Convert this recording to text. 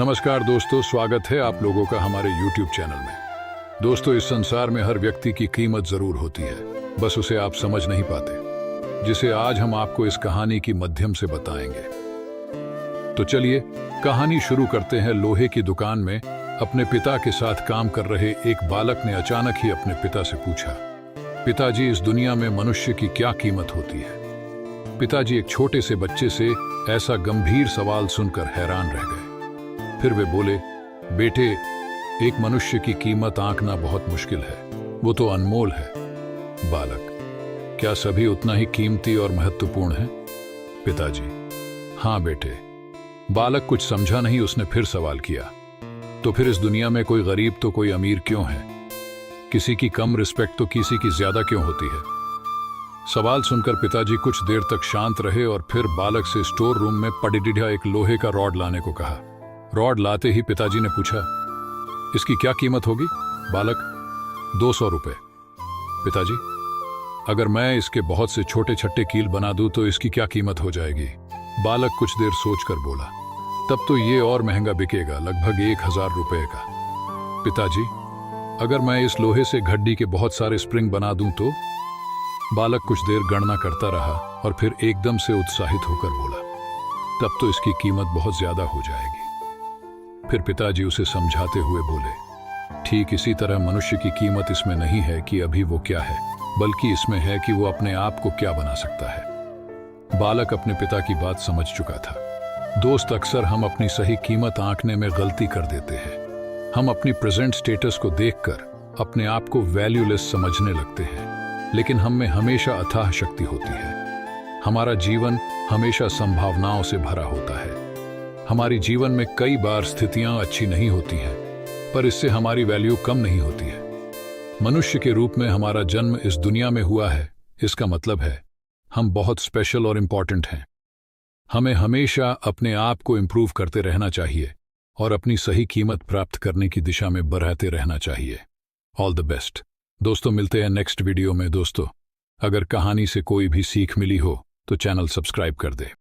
नमस्कार दोस्तों, स्वागत है आप लोगों का हमारे YouTube चैनल में। दोस्तों, इस संसार में हर व्यक्ति की कीमत जरूर होती है, बस उसे आप समझ नहीं पाते, जिसे आज हम आपको इस कहानी की माध्यम से बताएंगे। तो चलिए कहानी शुरू करते हैं। लोहे की दुकान में अपने पिता के साथ काम कर रहे एक बालक ने अचानक ही अपने पिता से पूछा, पिताजी, इस दुनिया में मनुष्य की क्या कीमत होती है? पिताजी एक छोटे से बच्चे से ऐसा गंभीर सवाल सुनकर हैरान रह गए। फिर वे बोले, बेटे, एक मनुष्य की कीमत आंकना बहुत मुश्किल है, वो तो अनमोल है। बालक, क्या सभी उतना ही कीमती और महत्वपूर्ण है? पिताजी, हाँ बेटे। बालक कुछ समझा नहीं, उसने फिर सवाल किया, तो फिर इस दुनिया में कोई गरीब तो कोई अमीर क्यों है? किसी की कम रिस्पेक्ट तो किसी की ज्यादा क्यों होती है? सवाल सुनकर पिताजी कुछ देर तक शांत रहे और फिर बालक से स्टोर रूम में पड़ी एक लोहे का रॉड लाने को कहा। रॉड लाते ही पिताजी ने पूछा, इसकी क्या कीमत होगी? बालक, 200 रुपए। पिताजी, अगर मैं इसके बहुत से छोटे छट्टे कील बना दूं तो इसकी क्या कीमत हो जाएगी? बालक कुछ देर सोचकर बोला, तब तो ये और महंगा बिकेगा, लगभग 1000 रुपए का। पिताजी, अगर मैं इस लोहे से घड्डी के बहुत सारे स्प्रिंग बना दूं तो? बालक कुछ देर गणना करता रहा और फिर एकदम से उत्साहित होकर बोला, तब तो इसकी कीमत बहुत ज्यादा हो जाएगी। फिर पिताजी उसे समझाते हुए बोले, ठीक इसी तरह मनुष्य की कीमत इसमें नहीं है कि अभी वो क्या है, बल्कि इसमें है कि वो अपने आप को क्या बना सकता है। बालक अपने पिता की बात समझ चुका था। दोस्त, अक्सर हम अपनी सही कीमत आंकने में गलती कर देते हैं। हम अपनी प्रेजेंट स्टेटस को देखकर अपने आप को वैल्यूलेस समझने लगते हैं, लेकिन हम में हमेशा अथाह शक्ति होती है। हमारा जीवन हमेशा संभावनाओं से भरा होता है। हमारी जीवन में कई बार स्थितियां अच्छी नहीं होती हैं, पर इससे हमारी वैल्यू कम नहीं होती है। मनुष्य के रूप में हमारा जन्म इस दुनिया में हुआ है, इसका मतलब है हम बहुत स्पेशल और इंपॉर्टेंट हैं। हमें हमेशा अपने आप को इंप्रूव करते रहना चाहिए और अपनी सही कीमत प्राप्त करने की दिशा में बढ़ते रहना चाहिए। ऑल द बेस्ट दोस्तों, मिलते हैं नेक्स्ट वीडियो में। दोस्तों, अगर कहानी से कोई भी सीख मिली हो तो चैनल सब्सक्राइब कर दे।